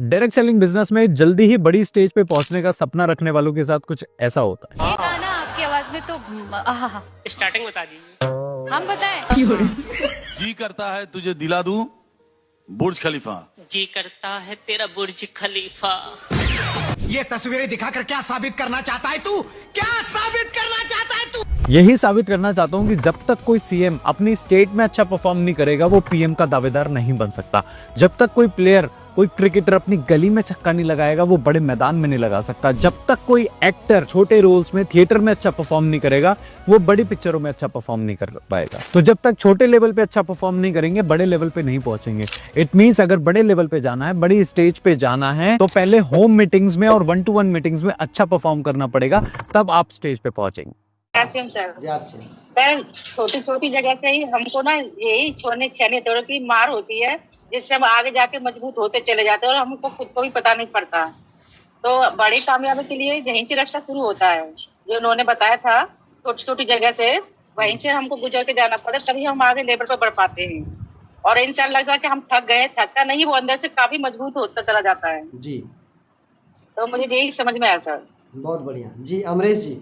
Direct selling business में जल्दी ही बड़ी स्टेज पे पहुंचने का सपना रखने वालों के साथ कुछ ऐसा होता है। ये गाना आपकी आवाज में तो आहा, स्टार्टिंग बता दीजिए। हम बताएं। जी करता है तुझे दिला दूं बुर्ज खलीफा। जी करता है तेरा बुर्ज खलीफा। ये तस्वीरें दिखाकर क्या साबित करना चाहता है तू? क्या साबित करना चाहता है तू? यही साबित करना चाहता हूं कि जब तक कोई सीएम अपनी स्टेट में अच्छा परफॉर्म नहीं करेगा वो पीएम का दावेदार नहीं बन सकता। जब तक कोई प्लेयर, कोई क्रिकेटर अपनी गली में छक्का नहीं लगाएगा वो बड़े मैदान में नहीं लगा सकता। जब तक कोई एक्टर छोटे रोल्स में थिएटर में अच्छा परफॉर्म नहीं करेगा वो बड़ी पिक्चरों में अच्छा परफॉर्म नहीं कर पाएगा। तो जब तक छोटे लेवल पे अच्छा परफॉर्म नहीं करेंगे बड़े लेवल पे नहीं पहुंचेंगे। इट मींस अगर बड़े लेवल पे जाना है, बड़ी स्टेज पे जाना है तो पहले होम मीटिंग्स में और 1-to-1 मीटिंग्स में अच्छा परफॉर्म करना पड़ेगा, तब आप स्टेज पे पहुंचेंगे। सर छोटी छोटी जगह से ही हमको ना यही छोड़ने छेने तोड़ने की मार होती है, जिससे हम आगे जाके मजबूत होते चले जाते हैं और हमको खुद को भी पता नहीं पड़ता। तो बड़ी कामयाबी के लिए यहीं से रास्ता शुरू होता है, जो उन्होंने बताया था। छोटी छोटी जगह से वहीं से हमको गुजर के जाना पड़े, तभी हम आगे लेवल पर बढ़ पाते हैं। और इंसान लगता है कि हम थक गए, थकता नहीं, वो अंदर से काफी मजबूत होता चला जाता है जी। तो मुझे यही समझ में आया सर। बहुत बढ़िया जी। अमरेश जी।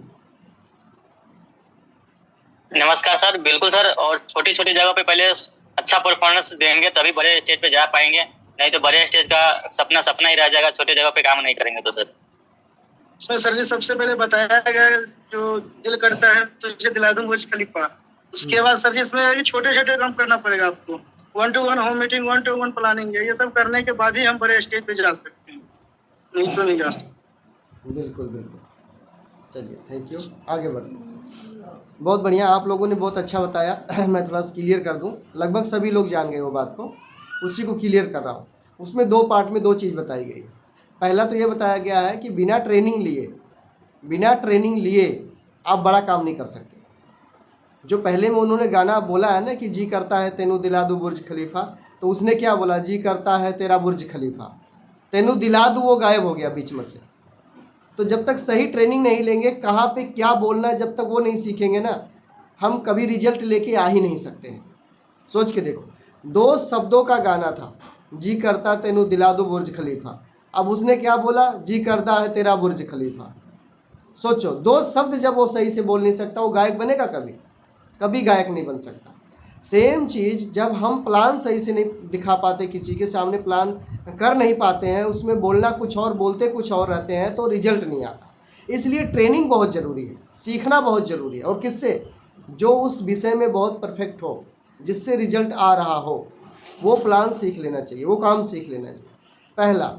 नमस्कार सर, बिल्कुल सर। और छोटी छोटी जगह पे पहले अच्छा परफॉर्मेंस देंगे तभी बड़े स्टेज पे जा पाएंगे, नहीं तो बड़े स्टेज का सपना सपना ही रह जाएगा, छोटे जगह पे काम नहीं करेंगे तो सर जी सबसे पहले बताया गया जो दिल करता है तो तुझे दिला दूं बुर्ज खलीफा। उसके बाद सर जी इसमें छोटे छोटे काम करना पड़ेगा आपको। 1-to-1 home meeting, 1-to-1 planning है, ये सब करने के बाद ही हम बड़े स्टेज पे जा सकते हैं, नहीं तो नहीं जा सकते। बिल्कुल बिल्कुल। चलिए थैंक यू, आगे बढ़ते हैं। बहुत बढ़िया, आप लोगों ने बहुत अच्छा बताया। मैं थोड़ा सा क्लियर कर दूं, लगभग सभी लोग जान गए वो बात को, उसी को क्लियर कर रहा हूँ। उसमें 2 पार्ट में 2 चीज़ बताई गई। पहला तो ये बताया गया है कि बिना ट्रेनिंग लिए आप बड़ा काम नहीं कर सकते। जो पहले में उन्होंने गाना बोला है ना कि जी करता है तेनू दिला दूँ बुर्ज खलीफा, तो उसने क्या बोला? जी करता है तेरा बुर्ज खलीफा, तेनू दिला दूँ, वो गायब हो गया बीच में से। तो जब तक सही ट्रेनिंग नहीं लेंगे, कहाँ पे क्या बोलना है, जब तक वो नहीं सीखेंगे ना, हम कभी रिजल्ट लेके आ ही नहीं सकते हैं। सोच के देखो, 2 शब्दों का गाना था, जी करता तेनू दिला दो बुर्ज खलीफा। अब उसने क्या बोला? जी करता है तेरा बुर्ज खलीफा। सोचो, 2 शब्द जब वो सही से बोल नहीं सकता, वो गायक बनेगा? कभी गायक नहीं बन सकता। सेम चीज़ जब हम प्लान सही से नहीं दिखा पाते, किसी के सामने प्लान कर नहीं पाते हैं, उसमें बोलना कुछ और बोलते कुछ और रहते हैं, तो रिजल्ट नहीं आता। इसलिए ट्रेनिंग बहुत ज़रूरी है, सीखना बहुत ज़रूरी है। और किससे? जो उस विषय में बहुत परफेक्ट हो, जिससे रिजल्ट आ रहा हो, वो प्लान सीख लेना चाहिए, वो काम सीख लेना चाहिए, पहला।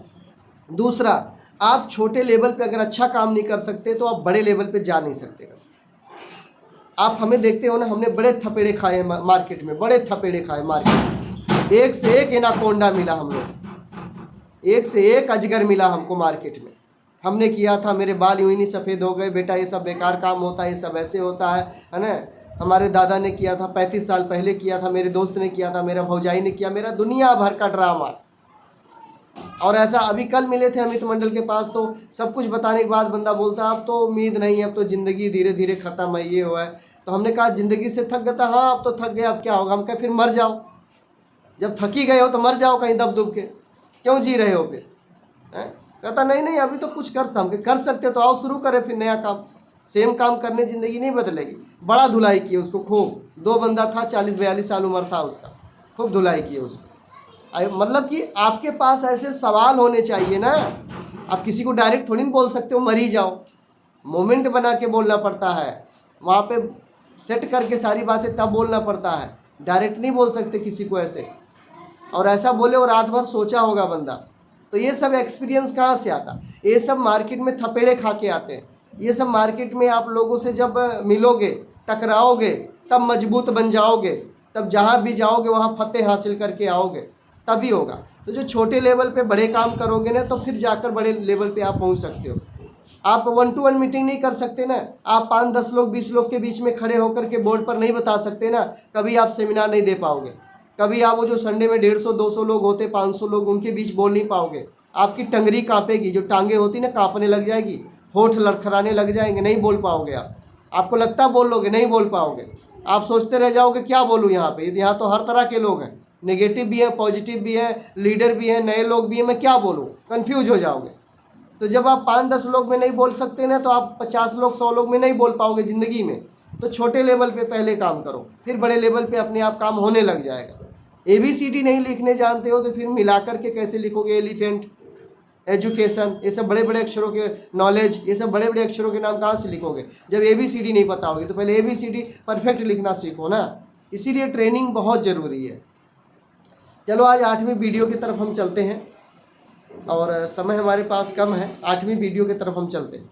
दूसरा, आप छोटे लेवल पे अगर अच्छा काम नहीं कर सकते तो आप बड़े लेवल पे जा नहीं सकते। आप हमें देखते हो ना, हमने बड़े थपेड़े खाए मार्केट में, बड़े थपेड़े खाए मार्केट में। एक से एक एनाकोंडा मिला हम लोग, एक से एक अजगर मिला हमको मार्केट में। हमने किया था, मेरे बाल यूं ही नहीं सफ़ेद हो गए, बेटा ये सब बेकार काम होता है, ये सब ऐसे होता है ना। हमारे दादा ने किया था, 35 साल पहले किया था, मेरे दोस्त ने किया था, मेरा भौजाई ने किया, मेरा दुनिया भर का ड्रामा। और ऐसा अभी कल मिले थे अमित मंडल के पास, तो सब कुछ बताने के बाद बंदा बोलता अब तो उम्मीद नहीं है, अब तो ज़िंदगी धीरे धीरे ख़त्म है, ये हुआ है। तो हमने कहा ज़िंदगी से थक गया? हाँ अब तो थक गया, अब क्या होगा? हम कहे फिर मर जाओ, जब थक ही गए हो तो मर जाओ कहीं दब दुब के, क्यों जी रहे हो फिर? कहता नहीं अभी तो कुछ करता, हम कर सकते तो आओ शुरू करें फिर नया काम। सेम काम करने ज़िंदगी नहीं बदलेगी। बड़ा धुलाई किए उसको खूब, 2 बंदा था, 40-42 साल उम्र था उसका, खूब धुलाई किए उसको। मतलब कि आपके पास ऐसे सवाल होने चाहिए ना। आप किसी को डायरेक्ट थोड़ी नहीं बोल सकते हो मरी जाओ, मोमेंट बना के बोलना पड़ता है, वहाँ पे सेट करके सारी बातें तब बोलना पड़ता है, डायरेक्ट नहीं बोल सकते किसी को ऐसे। और ऐसा बोले और रात भर सोचा होगा बंदा, तो ये सब एक्सपीरियंस कहाँ से आता? ये सब मार्केट में थपेड़े खा के आते हैं। ये सब मार्केट में आप लोगों से जब मिलोगे, टकराओगे, तब मजबूत बन जाओगे, तब जहाँ भी जाओगे वहाँ फतेह हासिल करके आओगे, तभी होगा। तो जो छोटे लेवल पे बड़े काम करोगे ना, तो फिर जाकर बड़े लेवल पे आप पहुँच सकते हो। आप 1-to-1 मीटिंग नहीं कर सकते ना, आप 5-10 लोग 20 लोग के बीच में खड़े होकर के बोर्ड पर नहीं बता सकते ना, कभी आप सेमिनार नहीं दे पाओगे। कभी आप वो जो संडे में 150-200 लोग होते, 500 लोग, उनके बीच बोल नहीं पाओगे। आपकी टंगरी कांपेगी, जो टांगे होती ना कांपने लग जाएगी, होठ लड़खड़ाने लग जाएंगे, नहीं बोल पाओगे आप। आपको लगता बोल लोगे, नहीं बोल पाओगे। आप सोचते रह जाओगे क्या बोलूँ यहाँ पे, यहाँ तो हर तरह के लोग हैं, नेगेटिव भी है, पॉजिटिव भी है, लीडर भी है, नए लोग भी हैं, मैं क्या बोलूँ, कंफ्यूज हो जाओगे। तो जब आप 5-10 लोग में नहीं बोल सकते ना, तो आप 50 लोग 100 लोग में नहीं बोल पाओगे ज़िंदगी में। तो छोटे लेवल पे पहले काम करो, फिर बड़े लेवल पे अपने आप काम होने लग जाएगा। ABCD नहीं लिखने जानते हो तो फिर मिलाकर के कैसे लिखोगे? एलिफेंट, एजुकेशन, ये सब बड़े बड़े अक्षरों के, नॉलेज, ये सब बड़े बड़े अक्षरों के नाम कहाँ से लिखोगे जब ABCD नहीं पता होगी? तो पहले ABCD परफेक्ट लिखना सीखो ना, इसीलिए ट्रेनिंग बहुत ज़रूरी है। चलो आज 8वीं वीडियो की तरफ हम चलते हैं, और समय हमारे पास कम है, 8वीं वीडियो की तरफ हम चलते हैं।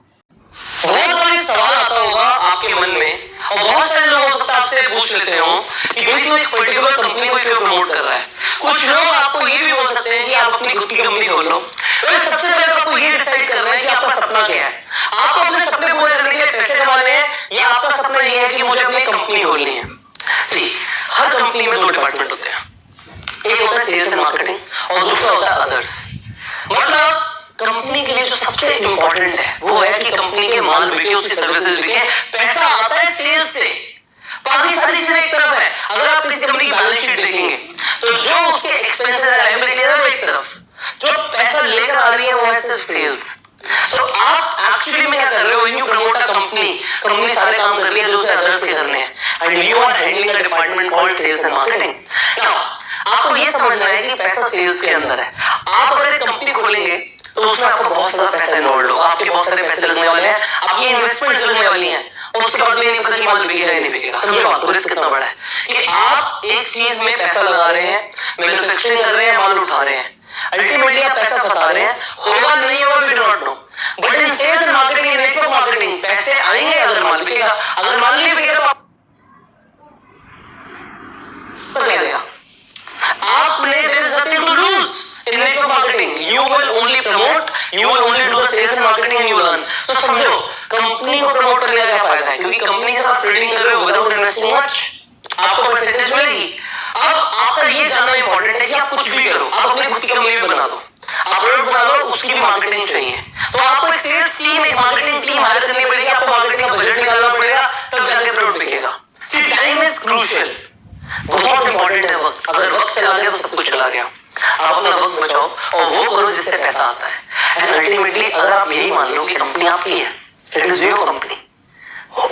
बहुत बार सवाल आता होगा आपके मन में, और बहुत सारे लोग हो सकता है आपसे पूछ लेते हो कि भाई तू एक पर्टिकुलर कंपनी को क्यों प्रमोट कर रहा है। कुछ लोग आपको ये भी बोल सकते हैं कि आप अपनी खुद की कंपनी खोल लो। सबसे पहले तो आपको ये डिसाइड करना है कि आपका सपना क्या है। आपको अपने सपने पूरे करने के लिए पैसे कमाने हैं, या आपका सपना ये है कि मुझे अपनी कंपनी खोलनी है। सी, हर कंपनी में 2 डिपार्टमेंट होते हैं, एक होता है सेल्स एंड मार्केटिंग और दूसरा होता है अदर्स। मतलब कंपनी के लिए जो सबसे इंपॉर्टेंट है वो है कि कंपनी के माल बिके, उसकी सर्विसेज बिके, पैसा आता है सेल्स से। बाकी सारी चीजें एक तरफ है। अगर आप किसी कंपनी की बैलेंस शीट देखेंगे तो जो उसके एक्सपेंसेस है, लायबिलिटी है, वो एक तरफ, जो पैसा लेकर आ रही है वो है सिर्फ सेल्स। सो आप एक्चुअली में क्या कर रहे हो? When you promote a company सारे काम कर रही है जो उसे अदर्स के करने हैं, and you are handling a department called sales and marketing. Now आपको ये समझना है कि पैसा सेल्स के अंदर है। आप अगर एक कंपनी खोलेंगे तो उसमें आपको बहुत सारा पैसा इन्वॉल्व होगा, आपके बहुत सारे पैसे लगने वाले हैं, आपकी इन्वेस्टमेंट्स लगने वाली हैं, और उसके बाद नहीं पता कि माल बिकेगा या नहीं बिकेगा। समझो बात को, रिस्क कितना बड़ा है कि आप एक चीज में पैसा लगा रहे हैं, मैन्युफैक्चरिंग कर रहे हैं, माल उठा रहे हैं, अल्टीमेटली आप पैसा फंसा रहे हैं, होगा नहीं होगा we do not know. But in sales and marketing and network marketing पैसे आएंगे अगर माल बिकेगा, अगर माल नहीं बिकेगा तो क्या करेगा? आपने there is nothing to lose in network marketing. You will only promote, you will only do the sales and marketing and you will earn. So समझो कंपनी को प्रमोट करने का क्या फायदा है, क्योंकि कंपनी से आप ट्रेडिंग कर रहे हो विदाउट इन्वेस्टिंग मच, आपको परसेंटेज मिलेगी। अब आपका ये जानना इंपॉर्टेंट है कि आप कुछ भी करो, आप अपनी खुद की कंपनी बना दो, आप प्रोडक्ट बना लो, उसकी भी मार्केटिंग चाहिए, तो आपको एक सेल्स टीम, एक मार्केटिंग टीम हायर करनी पड़ेगी, आपको मार्केटिंग का बजट निकालना पड़ेगा, तब जाके प्रोडक्ट बिकेगा। सी, टाइम इज क्रूशियल, बहुत इंपॉर्टेंट है वक्त। अगर वक्त चला गया तो सब कुछ चला गया। आप अपना वक्त बचाओ और वो करो जिससे पैसा आता है। एंड अल्टीमेटली अगर आप यही मान लो कि कंपनी आपकी है, इट इज योर कंपनी,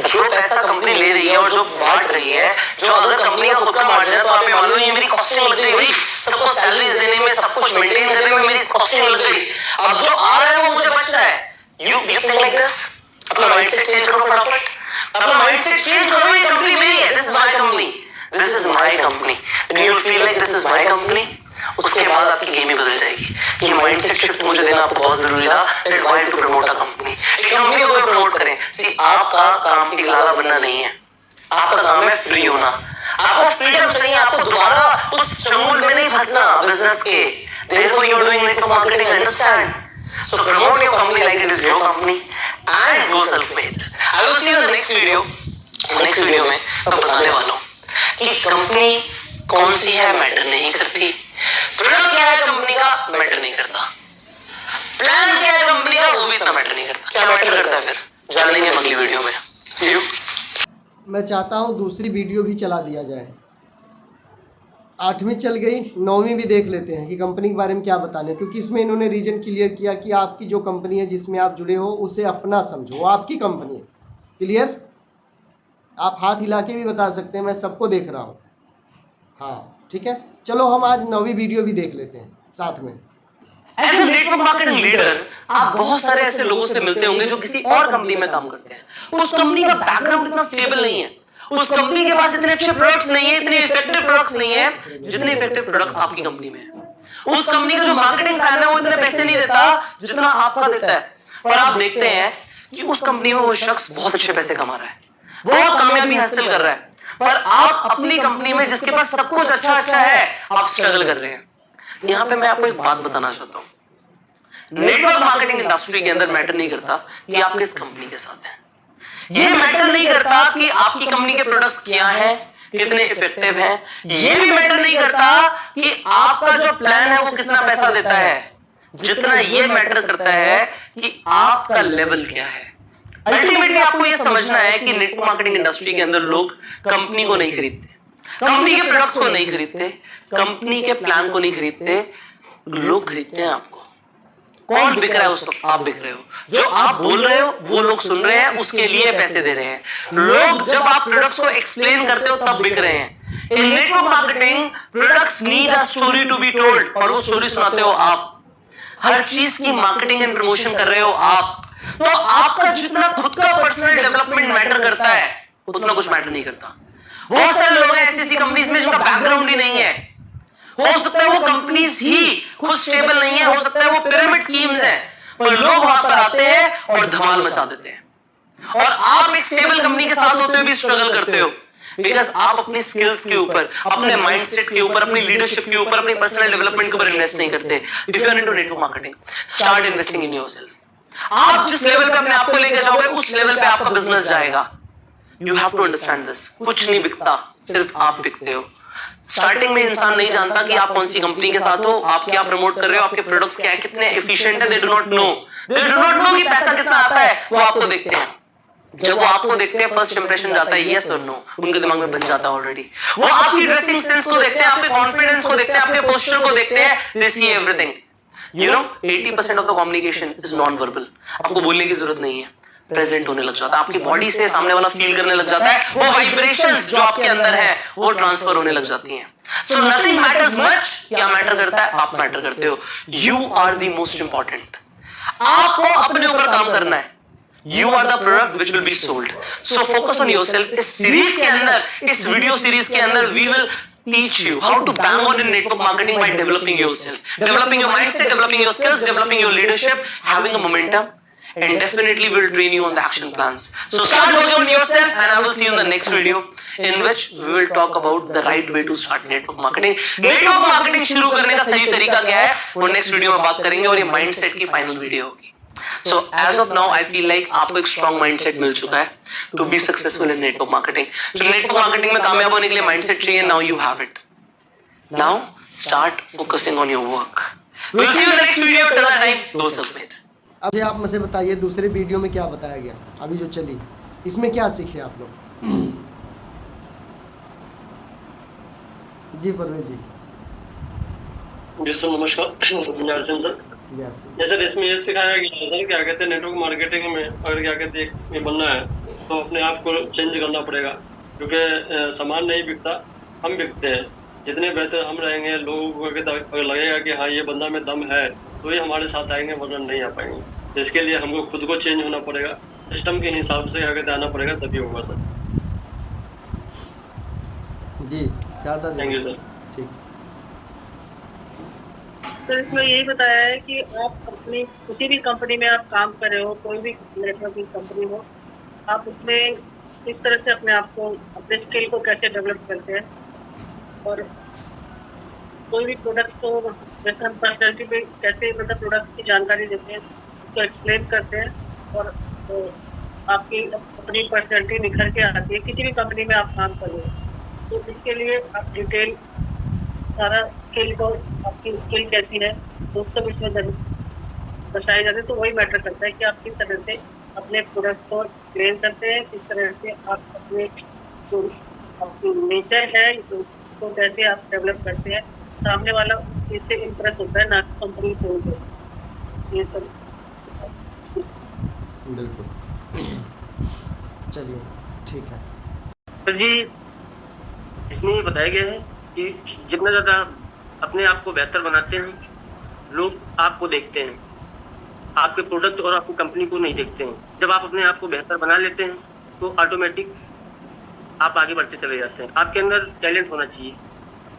जो पैसा कंपनी ले रही है और जो बांट रही है, जो अगर कंपनी का खुद का मार्जिन है तो आप ये मान लो ये मेरी कॉस्टिंग लग गई, भाई सबको सैलरी देने में, सब कुछ मेंटेन करने में मेरी कॉस्टिंग लग गई, अब जो आ रहा है वो मुझे बच रहा है। यू थिंक लाइक दिस, अपना माइंडसेट चेंज करो फटाफट, अपना माइंडसेट चेंज करो। ये कंपनी मेरी है, this is my company, this is my company, and you will feel like this is my company. उसके बाद आपकी गेम ही बदल जाएगी कि माइंडसेट शिफ्ट मुझे देना आपको बहुत जरूरी था। That why to promote a company, एक कंपनी को प्रमोट करें। सी, आपका काम एक लाला बनना नहीं है, आपका काम है फ्री होना। आपको फ्रीडम चाहिए, आपको दोबारा उस चंगुल में नहीं फंसना बिजनेस के। Therefore you are doing network marketing, understand? So promote your company like it is your company and go self made. I will see you in the next video. Next video में मैं बताने वाला हूं कि company कौन सी है matter नहीं करती, प्रोडक्ट क्या है कंपनी का मैटर नहीं करता, प्लान क्या है कंपनी का वो भी इतना मैटर नहीं करता। क्या मैटर करता है फिर जान लेंगे अगली वीडियो में। सी यू। मैं चाहता हूँ दूसरी वीडियो भी चला दिया जाए। 8वीं चल गई, 9वीं भी देख लेते हैं कि कंपनी के बारे में क्या बताने, क्योंकि इसमें इन्होंने रीजन क्लियर किया कि आपकी जो कंपनी है जिसमें आप जुड़े हो उसे अपना समझो, वो आपकी कंपनी है। क्लियर? आप हाथ हिला के भी बता सकते हैं, मैं सबको देख रहा हूँ। हाँ ठीक है, चलो हम आज 9वीं वीडियो भी देख लेते हैं साथ में। As a network marketing leader आप बहुत सारे ऐसे लोगों से मिलते होंगे जो किसी और कंपनी में काम करते हैं। उस कंपनी का बैकग्राउंड इतना स्टेबल नहीं है, उस कंपनी के पास इतने अच्छे प्रोडक्ट्स नहीं है, इतने इफेक्टिव प्रोडक्ट्स नहीं है जितने इफेक्टिव प्रोडक्ट्स आपकी कंपनी में है। उस कंपनी का जो मार्केटिंग प्लान है वो इतने पैसे नहीं देता जितना आपका देता है, पर आप देखते हैं कि उस कंपनी में वो शख्स बहुत अच्छे पैसे कमा रहा है, बहुत कामयाबी हासिल कर रहा है, पर आप अपनी कंपनी में जिसके पास सब कुछ अच्छा अच्छा है आप स्ट्रगल कर रहे हैं। यहां पे मैं आपको एक बात बताना चाहता हूं, नेटवर्क मार्केटिंग इंडस्ट्री के अंदर मैटर नहीं करता कि आप किस कंपनी के साथ हैं, ये मैटर नहीं करता कि आपकी कंपनी के प्रोडक्ट्स क्या हैं, कितने इफेक्टिव हैं, ये भी मैटर नहीं करता कि आपका जो प्लान है वो कितना पैसा देता है। जितना ये मैटर करता है कि आपका लेवल क्या है। अल्टीमेटली आपको ये समझना है कि नेटवर्क मार्केटिंग इंडस्ट्री के अंदर लोग कंपनी को नहीं खरीदते, कंपनी के प्रोडक्ट्स को नहीं खरीदते, कंपनी के प्लान को नहीं खरीदते, लोग खरीदते हैं आपको। कौन बिक रहा है उस वक्त? आप बिक रहे हो। जो आप बोल रहे हो वो लोग सुन रहे हैं, उसके लिए पैसे दे रहे हैं लोग। जब आप प्रोडक्ट्स को एक्सप्लेन करते हो तब बिक रहे हैं। इन network marketing products need a story to be told, और वो स्टोरी सुनाते हो आप। हर चीज की मार्केटिंग एंड प्रमोशन कर रहे हो आप। तो आपका जितना खुद का पर्सनल डेवलपमेंट मैटर करता है उतना कुछ मैटर नहीं करता। बहुत सारे लोग हैं ऐसी कंपनीज में जिनका बैकग्राउंड ही नहीं है। हो सकता है वो कंपनीज ही खुद स्टेबल नहीं है, हो सकता है वो पिरामिड स्कीम्स हैं, पर लोग वहां पर आते हैं और धमाल मचा देते हैं। और आप एक स्टेबल कंपनी के साथ होते हुए भी स्ट्रगल करते हो, बिकॉज आप अपनी स्किल्स के ऊपर, अपने माइंडसेट के ऊपर, अपनी लीडरशिप के ऊपर, अपनी पर्सनल डेवलपमेंट के ऊपर इन्वेस्ट नहीं करते। If you are into network marketing, start investing in yourself. आप जिस लेवल पे अपने आप को लेकर जाओगे उस लेवल पे आपका बिजनेस जाएगा। You have to understand this. कुछ नहीं बिकता, सिर्फ आप बिकते हो। स्टार्टिंग में इंसान नहीं जानता कि आप कौन सी कंपनी के साथ हो, आप क्या प्रमोट कर रहे हो, आपके प्रोडक्ट्स क्या है, कितने एफिशिएंट है। दे डू नॉट नो कि पैसा कितना आता है। वो आपको देखते हैं, जब वो आपको देखते हैं फर्स्ट इंप्रेशन जाता है यस और नो, उनके दिमाग में बन जाता है ऑलरेडी। वो आपकी ड्रेसिंग सेंस को देखते हैं, आपके कॉन्फिडेंस को देखते हैं, आपके पोस्चर को देखते हैं। They see everything. You know 80% of the communication is non verbal. आपको बोलने की जरूरत नहीं है, प्रेजेंट होने लग जाता है। आपकी बॉडी से सामने वाला फील करने लग जाता है। वो वाइब्रेशंस जो आपके अंदर है वो ट्रांसफर होने लग जाती हैं। So nothing matters much. क्या मैटर करता है? आप मैटर करते हो। You are the most important. आपको अपने ऊपर काम करना है। You are the product which will be sold. So focus on yourself. इस सीरीज के अंदर, इस वीडियो सीरीज के अंदर we will teach you how to bang on in network marketing by developing yourself, developing your mindset, developing your skills, developing your leadership, having a momentum, and definitely will train you on the action plans. So start working on yourself, and I will see you in the next video in which we will talk about the right way to start network marketing. Network marketing शुरू करने का सही तरीका क्या है वो next video में बात करेंगे, और ये माइंडसेट की फाइनल वीडियो होगी। So as of now, I feel like आपको एक strong mindset मिल चुका है to be successful in network marketing. जो network marketing में कामयाब होने के लिए mindset चाहिए, now you have it. Now start focusing on your work. We'll see you in the next video. Till that time, go self-made. अब आप मुझे बताइए दूसरे वीडियो में क्या बताया गया अभी जो चली, इसमें क्या सीखे आप लोग? जी परवेज जी। जी सर नमस्कार। नरसिंह सर। जैसे इसमें ये सिखाया गया सर, क्या कहते हैं नेटवर्क मार्केटिंग में अगर क्या कहते हैं ये बनना है तो अपने आप को चेंज करना पड़ेगा, क्योंकि सामान नहीं बिकता, हम बिकते हैं। जितने बेहतर हम रहेंगे, लोगों को अगर लगेगा कि हाँ ये बंदा में दम है तो ये हमारे साथ आएंगे, वरना नहीं आ पाएंगे। इसके लिए हमको खुद को चेंज होना पड़ेगा, सिस्टम के हिसाब से क्या कहते आना पड़ेगा, तभी होगा सर। जी शारदा, थैंक यू सर। ठीक सर इसमें यही बताया है कि आप अपनी किसी भी कंपनी में आप काम कर रहे हो, कोई भी नेटवर्किंग कंपनी हो, आप उसमें किस तरह से अपने आप को, अपने स्किल को कैसे डेवलप करते हैं, और कोई भी प्रोडक्ट्स को जैसे हम पर्सनैलिटी पे कैसे मतलब प्रोडक्ट्स की जानकारी देते हैं, उसको एक्सप्लेन करते हैं, और तो आपकी अपनी पर्सनैलिटी निखर के आती है। किसी भी कंपनी में आप काम कर रहे हो तो इसके लिए आप डिटेल सारा स्किल को, आपकी स्किल कैसी है तो सब इसमें दर्शाए जाते हैं। तो वही मैटर करता है कि आप किस तरह से अपने प्रोडक्ट को एक्सप्लेन करते हैं, किस तरह से आप अपने जो आपकी नेचर है उसको कैसे आप डेवलप करते हैं। सामने वाला उस चीज़ से इम्प्रेस होता है, ना कंपनी से होता है। ये सब बिल्कुल। चलिए ठीक है सर जी। इसमें ये बताया गया है कि जितना ज़्यादा अपने आप को बेहतर बनाते हैं, लोग आपको देखते हैं, आपके प्रोडक्ट और आपकी कंपनी को नहीं देखते हैं। जब आप अपने आप को बेहतर बना लेते हैं तो ऑटोमेटिक आप आगे बढ़ते चले जाते हैं। आपके अंदर टैलेंट होना चाहिए।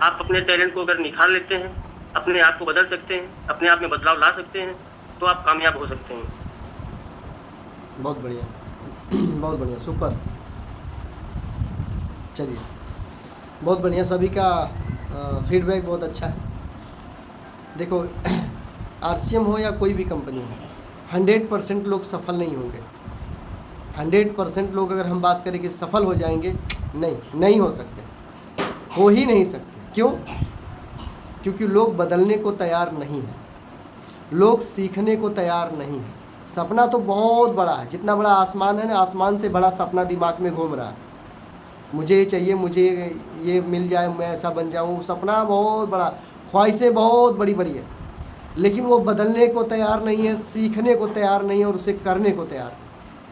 आप अपने टैलेंट को अगर निखार लेते हैं, अपने आप को बदल सकते हैं, अपने आप में बदलाव ला सकते हैं, तो आप कामयाब हो सकते हैं। बहुत बढ़िया, बहुत बढ़िया, सुपर। चलिए बहुत बढ़िया, सभी का फीडबैक बहुत अच्छा है। देखो आरसीएम हो या कोई भी कंपनी हो, 100% लोग सफल नहीं होंगे। 100% लोग अगर हम बात करें कि सफल हो जाएंगे, नहीं हो सकते, हो ही नहीं सकते। क्यों? क्योंकि लोग बदलने को तैयार नहीं हैं, लोग सीखने को तैयार नहीं हैं। सपना तो बहुत बड़ा है, जितना बड़ा आसमान है ना, आसमान से बड़ा सपना दिमाग में घूम रहा है, मुझे ये चाहिए, मुझे ये मिल जाए, मैं ऐसा बन जाऊँ। सपना बहुत बड़ा, ख्वाहिशें बहुत बड़ी बड़ी है, लेकिन वो बदलने को तैयार नहीं है, सीखने को तैयार नहीं है और उसे करने को तैयार है।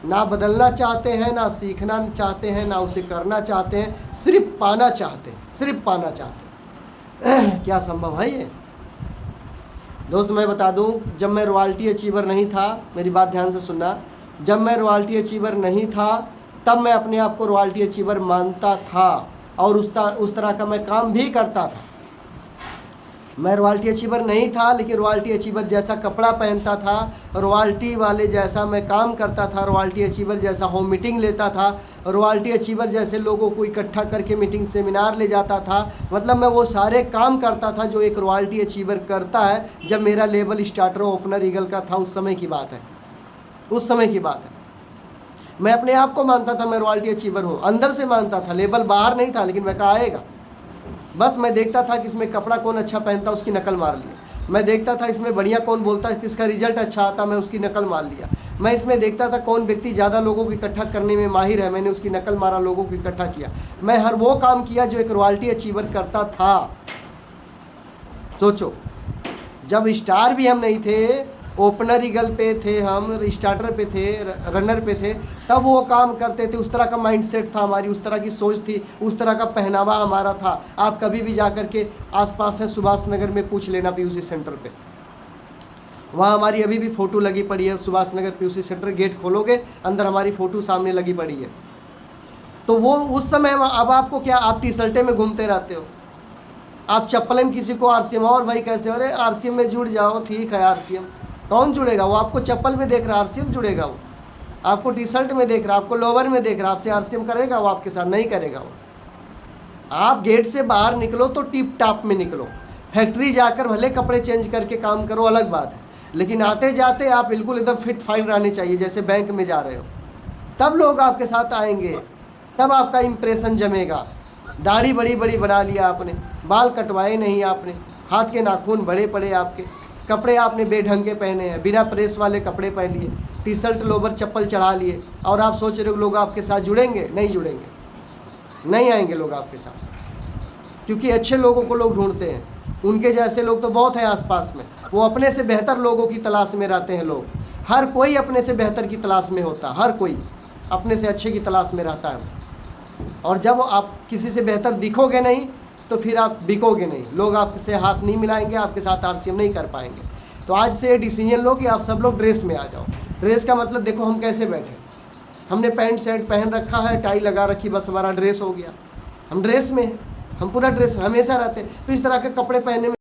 ना बदलना चाहते हैं, ना सीखना चाहते हैं, ना उसे करना चाहते हैं, सिर्फ पाना चाहते हैं, सिर्फ पाना चाहते हैं। क्या संभव है ये? दोस्त मैं बता दूं, जब मैं रॉयल्टी अचीवर नहीं था, मेरी बात ध्यान से सुनना, जब मैं रॉयल्टी अचीवर नहीं था तब मैं अपने आप को रॉयल्टी अचीवर मानता था और उस तरह का मैं काम भी करता था। मैं रॉयल्टी अचीवर नहीं था, लेकिन रॉयल्टी अचीवर जैसा कपड़ा पहनता था, रॉयल्टी वाले जैसा मैं काम करता था, रॉयल्टी अचीवर जैसा होम मीटिंग लेता था, रॉयल्टी अचीवर जैसे लोगों को इकट्ठा करके मीटिंग सेमिनार ले जाता था। मतलब मैं वो सारे काम करता था जो एक रॉयल्टी अचीवर करता है। जब मेरा लेवल स्टार्टर ओपनर ईगल का था, उस समय की बात है, उस समय की बात है। मैं अपने आप को मानता था मैं रॉयल्टी अचीवर हूँ, अंदर से मानता था, लेवल बाहर नहीं था, लेकिन मैं कहा आएगा। बस मैं देखता था कि इसमें कपड़ा कौन अच्छा पहनता, उसकी नकल मार लिया। मैं देखता था इसमें बढ़िया कौन बोलता है, किसका रिजल्ट अच्छा आता, मैं उसकी नकल मार लिया। मैं इसमें देखता था कौन व्यक्ति ज़्यादा लोगों को इकट्ठा करने में माहिर है, मैंने उसकी नकल मारा, लोगों को इकट्ठा किया। मैं हर वो काम किया जो एक रॉयल्टी अचीवर करता था। सोचो, जब स्टार भी हम नहीं थे, ओपनर ईगल पे थे, हम स्टार्टर पे थे, रनर पे थे, तब वो काम करते थे। उस तरह का माइंडसेट था हमारी, उस तरह की सोच थी, उस तरह का पहनावा हमारा था। आप कभी भी जाकर के आसपास है सुभाष नगर में पूछ लेना, पीयूसी सेंटर पे, वहाँ हमारी अभी भी फ़ोटो लगी पड़ी है। Subhash Nagar PUC centre, gate खोलोगे अंदर हमारी फ़ोटो सामने लगी पड़ी है। तो वो उस समय, अब आपको क्या, आप टी शर्टे में घूमते रहते हो, आप चप्पल में किसी को आरसीएम, और भाई कैसे, अरे आरसीएम में जुड़ जाओ, ठीक है आरसीएम, कौन जुड़ेगा? वो आपको चप्पल में देख रहा है, आरसीएम जुड़ेगा? वो आपको टी शर्ट में देख रहा है, आपको लोवर में देख रहा है, आपसे आरसीएम करेगा? वो आपके साथ नहीं करेगा। वो आप गेट से बाहर निकलो तो टिप टाप में निकलो, फैक्ट्री जाकर भले कपड़े चेंज करके काम करो, अलग बात है, लेकिन आते जाते आप बिल्कुल एकदम फिट फाइन रहने चाहिए, जैसे बैंक में जा रहे हो। तब लोग आपके साथ आएंगे, तब आपका इंप्रेशन जमेगा। दाढ़ी बड़ी बड़ी बना लिया आपने, बाल कटवाए नहीं आपने, हाथ के नाखून बड़े पड़े आपके, कपड़े आपने बेढंग के पहने हैं, बिना प्रेस वाले कपड़े पहन लिए, टी शर्ट लोवर चप्पल चढ़ा लिए, और आप सोच रहे हो लोग आपके साथ जुड़ेंगे? नहीं जुड़ेंगे, नहीं आएंगे लोग आपके साथ, क्योंकि अच्छे लोगों को लोग ढूंढते हैं। उनके जैसे लोग तो बहुत हैं आसपास में, वो अपने से बेहतर लोगों की तलाश में रहते हैं। लोग, हर कोई अपने से बेहतर की तलाश में होता है, हर कोई अपने से अच्छे की तलाश में रहता है। और जब आप किसी से बेहतर दिखोगे नहीं तो फिर आप बिकोगे नहीं, लोग आपसे हाथ नहीं मिलाएंगे, आपके साथ आरसीएम नहीं कर पाएंगे। तो आज से डिसीजन लो कि आप सब लोग ड्रेस में आ जाओ। ड्रेस का मतलब देखो हम कैसे बैठे, हमने पैंट शर्ट पहन रखा है, टाई लगा रखी, बस हमारा ड्रेस हो गया, हम ड्रेस में हैं, हम पूरा ड्रेस हमेशा रहते हैं। तो इस तरह के कपड़े पहनने में